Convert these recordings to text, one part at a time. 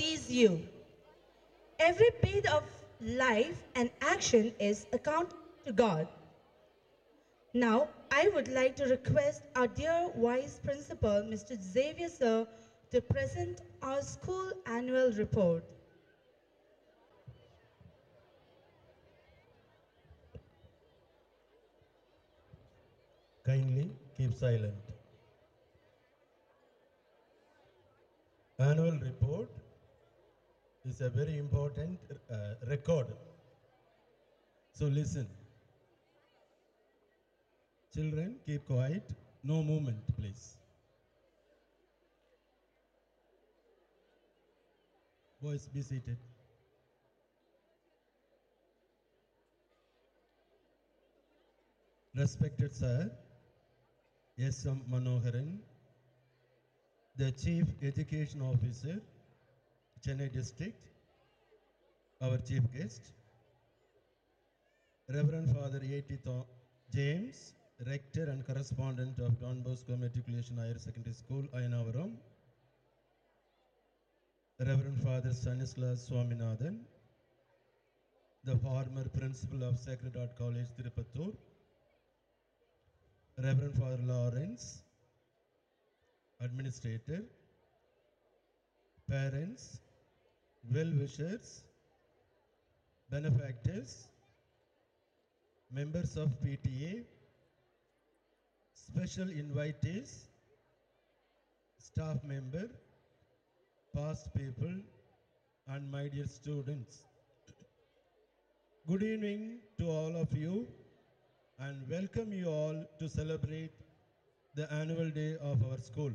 sees you. Every bit of life and action is accounted to God. Now, I would like to request our dear Vice Principal, Mr. Xavier Sir, to present our school annual report. Kindly keep silent. Annual report is a very important record. So listen. Children, keep quiet. No movement, please. Boys, be seated. Respected Sir, S.M. Manoharan, the Chief Education Officer, Chennai District, our chief guest, Reverend Father A.T. James, Rector and Correspondent of Don Bosco Matriculation Higher Secondary School, Ayanavaram, Reverend Father Stanislas Swaminathan, the former Principal of Sacred Heart College, Tirupattur, Reverend Father Lawrence, Administrator, parents, well-wishers, benefactors, members of PTA, special invitees, staff member, past people, and my dear students. Good evening to all of you and welcome you all to celebrate the annual day of our school.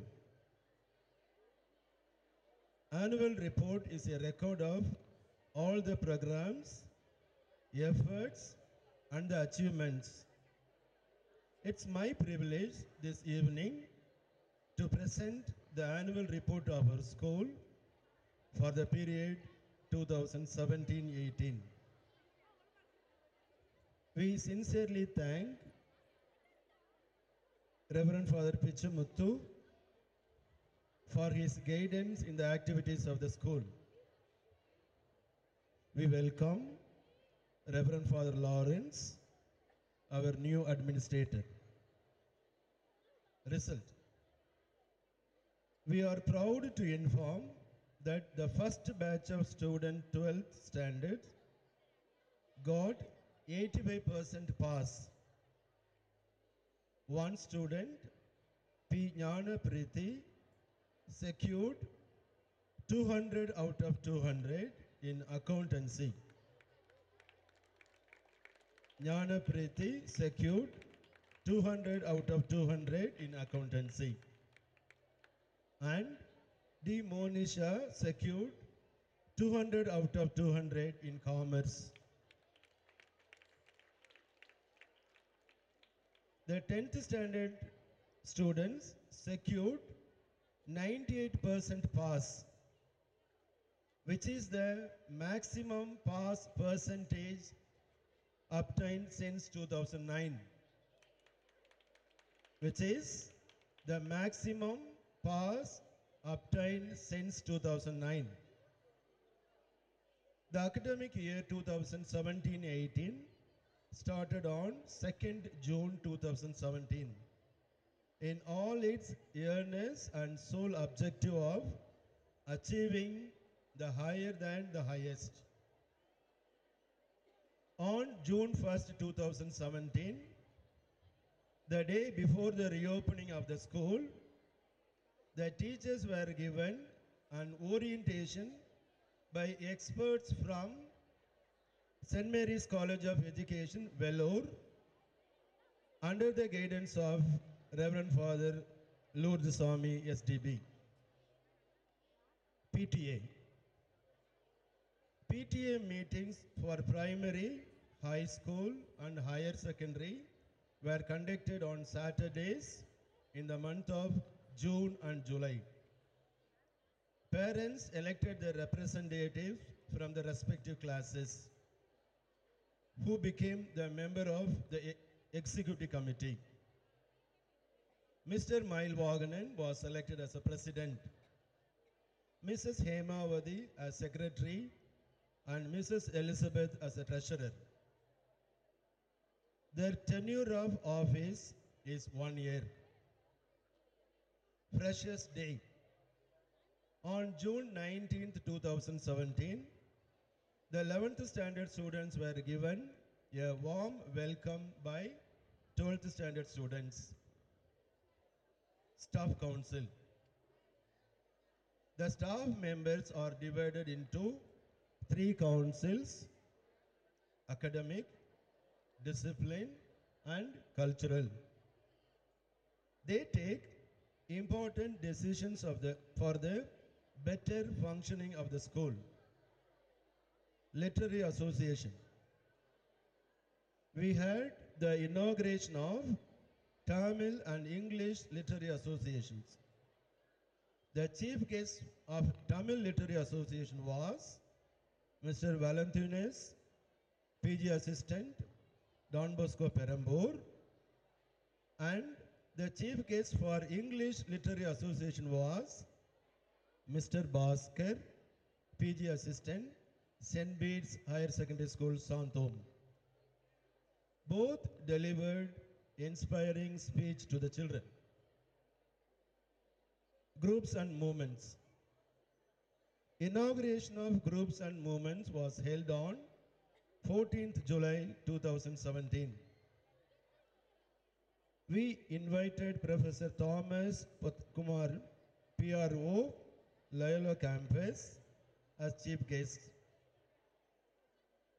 Annual report is a record of all the programs, efforts, and the achievements. It's my privilege this evening to present the annual report of our school for the period 2017-18. We sincerely thank Reverend Father Pichamuttu for his guidance in the activities of the school. We welcome Reverend Father Lawrence, our new administrator. Result. We are proud to inform that the first batch of student 12th standard got 85% pass. One student, P. Jnana Preeti, secured 200 out of 200 in accountancy. Jnana Preeti secured 200 out of 200 in accountancy. And D. Monisha secured 200 out of 200 in commerce. The 10th standard students secured 98% pass, which is the maximum pass percentage obtained since 2009, which is the maximum pass obtained since 2009. The academic year 2017-18 started on 2nd June 2017 in all its earnest and sole objective of achieving the higher than the highest. On June 1st, 2017, the day before the reopening of the school, the teachers were given an orientation by experts from St. Mary's College of Education, Vellore, under the guidance of Reverend Father Lourdes Swami, SDB. PTA. PTA meetings for primary, high school, and higher secondary were conducted on Saturdays in the month of June and July. Parents elected their representatives from the respective classes, who became the member of the executive committee. Mr. Mile Waganen was selected as a president. Mrs. Hemavati as secretary, and Mrs. Elizabeth as a treasurer. Their tenure of office is 1 year. Freshers' Day. On June 19th, 2017, the 11th standard students were given a warm welcome by 12th standard students. Staff Council. The staff members are divided into 3 councils: academic, discipline, and cultural. They take important decisions for the better functioning of the school. Literary Association. We had the inauguration of Tamil and English Literary Associations. The chief guest of Tamil Literary Association was Mr. Valentinus, PG Assistant, Don Bosco Perambur, and the chief guest for English Literary Association was Mr. Bhaskar, PG Assistant, St. Bede's Higher Secondary School, Santhom. Both delivered inspiring speech to the children. Groups and movements. Inauguration of groups and movements was held on 14th July 2017. We invited Professor Thomas Kumar, PRO, Loyola Campus, as chief guest.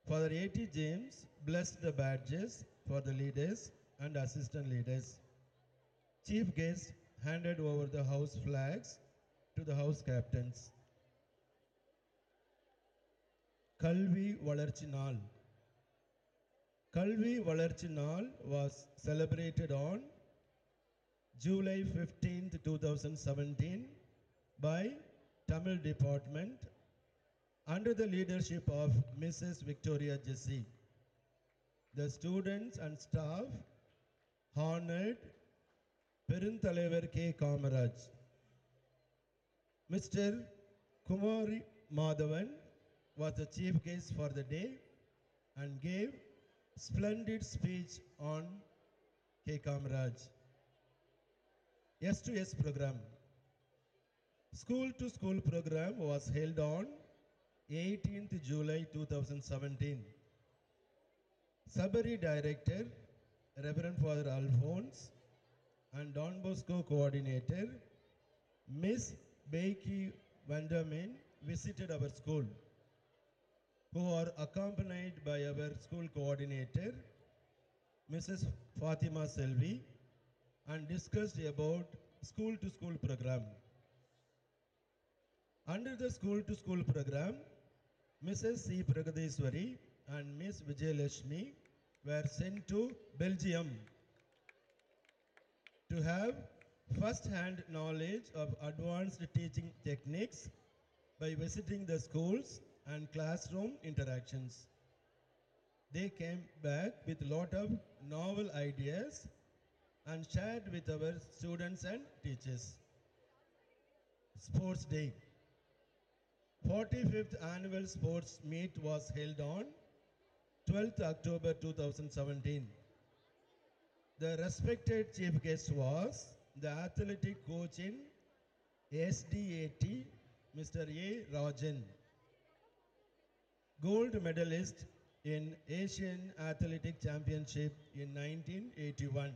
Father A.T. James blessed the badges for the leaders and assistant leaders. Chief guest handed over the house flags to the house captains. Kalvi Valarchi Naal. Kalvi Valarchi Naal was celebrated on July 15th, 2017 by Tamil Department under the leadership of Mrs. Victoria Jesse. The students and staff honored Perunthalevar K. Kamaraj. Mr. Kumari Madhavan was the chief guest for the day and gave splendid speech on K. Kamaraj. S2S program. School to School program was held on 18th July 2017. Sabari Director, Reverend Father Alphonse, and Don Bosco Coordinator, Miss Becky Vanderman, visited our school, who are accompanied by our school coordinator, Mrs. Fatima Selvi, and discussed about School to School program. Under the School to School program, Mrs. C. Pragadeswari and Miss Vijayalashmi were sent to Belgium to have first-hand knowledge of advanced teaching techniques by visiting the schools and classroom interactions. They came back with a lot of novel ideas and shared with our students and teachers. Sports Day. 45th Annual Sports Meet was held on 12th October 2017. The respected chief guest was the athletic coach in SDAT, Mr. A. Rajan, gold medalist in Asian Athletic Championship in 1981.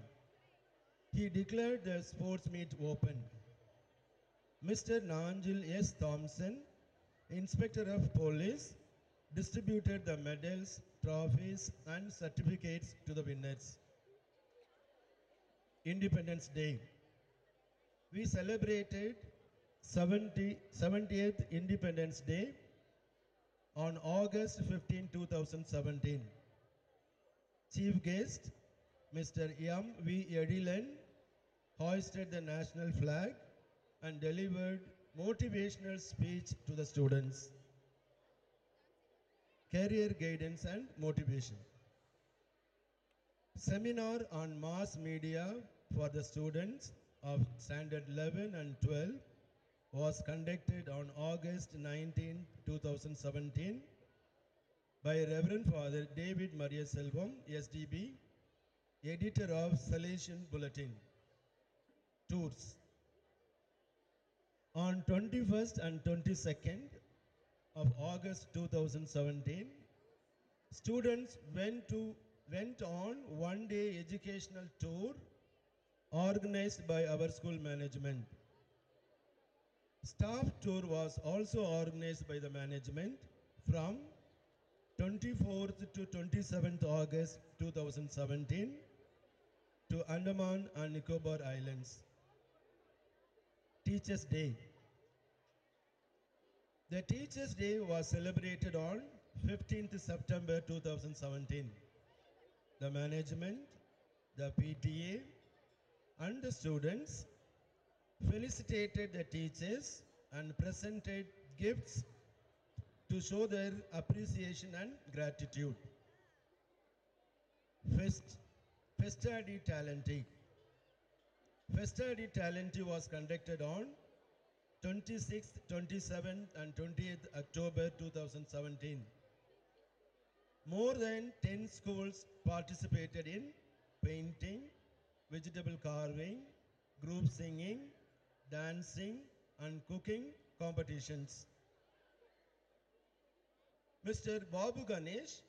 He declared the sports meet open. Mr. Nanjil S. Thompson, Inspector of Police, distributed the medals, trophies, and certificates to the winners. Independence Day. We celebrated 70th Independence Day on August 15, 2017. Chief guest, Mr. M. V. Edilan, hoisted the national flag and delivered motivational speech to the students. Career guidance and motivation. Seminar on mass media for the students of standard 11 and 12 was conducted on August 19, 2017 by Reverend Father David Maria Selvam, SDB, editor of Salesian Bulletin. Tours. On 21st and 22nd of August 2017, students went on one-day educational tour organized by our school management. Staff tour was also organized by the management from 24th to 27th August 2017 to Andaman and Nicobar Islands. Teachers' Day. The Teachers' Day was celebrated on 15th September 2017. The management, the PTA, and the students felicitated the teachers and presented gifts to show their appreciation and gratitude. Festa di Talenti. Festa di Talenti was conducted on 26th, 27th and 28th October 2017. More than 10 schools participated in painting, vegetable carving, group singing, dancing and cooking competitions. Mr. Babu Ganesh,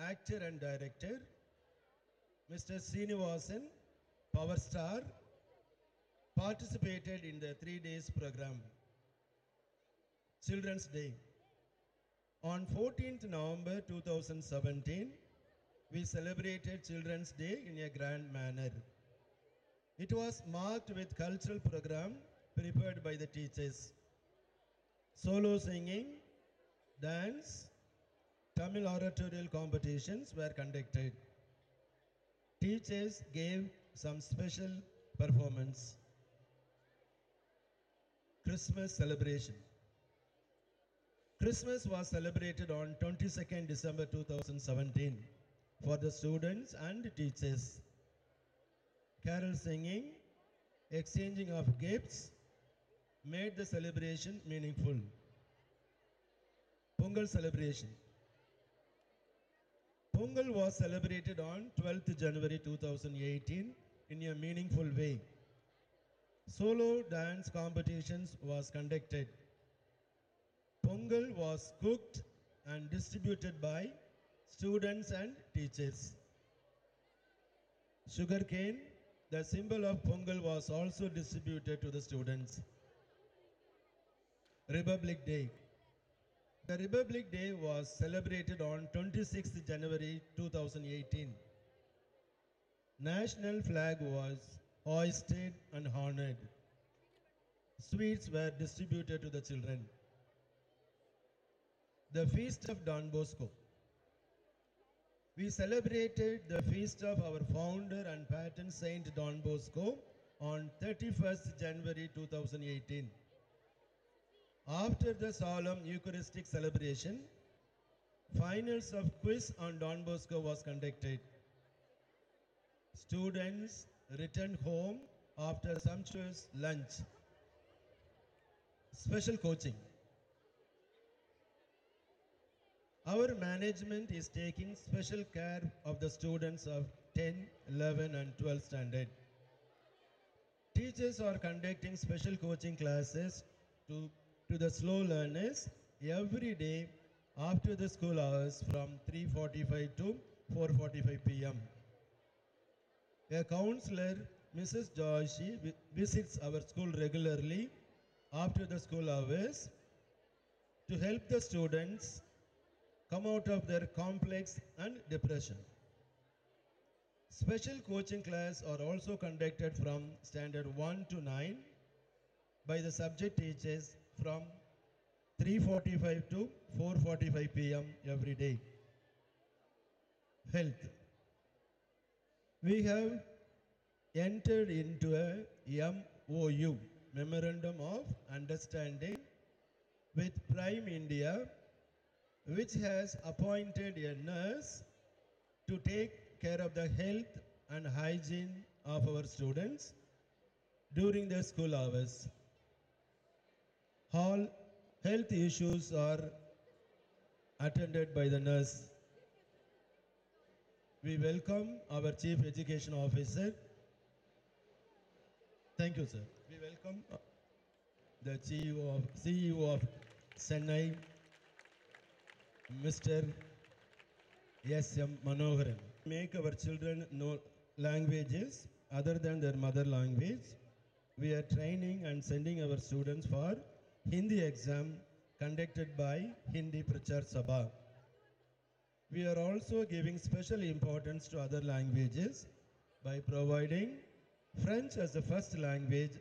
actor and director, Mr. Srinivasan, power star, participated in the 3 days program. Children's Day. On 14th November 2017, we celebrated Children's Day in a grand manner. It was marked with cultural program prepared by the teachers. Solo singing, dance, Tamil oratorial competitions were conducted. Teachers gave some special performance. Christmas celebration. Christmas was celebrated on 22nd December 2017 for the students and teachers. Carol singing, exchanging of gifts made the celebration meaningful. Pongal celebration. Pongal was celebrated on 12th January 2018 in a meaningful way. Solo dance competitions was conducted. Pongal was cooked and distributed by students and teachers. Sugarcane, the symbol of Pongal, was also distributed to the students. Republic Day. The Republic Day was celebrated on 26th January 2018. National flag was hoisted and honored. Sweets were distributed to the children. The Feast of Don Bosco. We celebrated the feast of our founder and patron saint Don Bosco on 31st January 2018. After the solemn Eucharistic celebration, finals of quiz on Don Bosco was conducted. Students returned home after sumptuous lunch. Special coaching. Our management is taking special care of the students of 10, 11 and 12 standard. Teachers are conducting special coaching classes to the slow learners every day after the school hours from 3:45 to 4:45 p.m. A counselor, Mrs. Joshi, visits our school regularly after the school hours to help the students come out of their complex and depression. Special coaching class are also conducted from standard 1 to 9 by the subject teachers from 3:45 to 4:45 p.m. every day. Health. We have entered into a MOU, Memorandum of Understanding, with Prime India, which has appointed a nurse to take care of the health and hygiene of our students during their school hours. all health issues are attended by the nurse. We welcome our Chief Education Officer. Thank you, sir. We welcome the CEO of Chennai, Mr. S.M. Manoharan. Make our children know languages other than their mother language. We are training and sending our students for Hindi exam conducted by Hindi Prachar Sabha. We are also giving special importance to other languages by providing French as the first language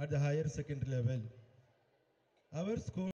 at the higher secondary level. Our school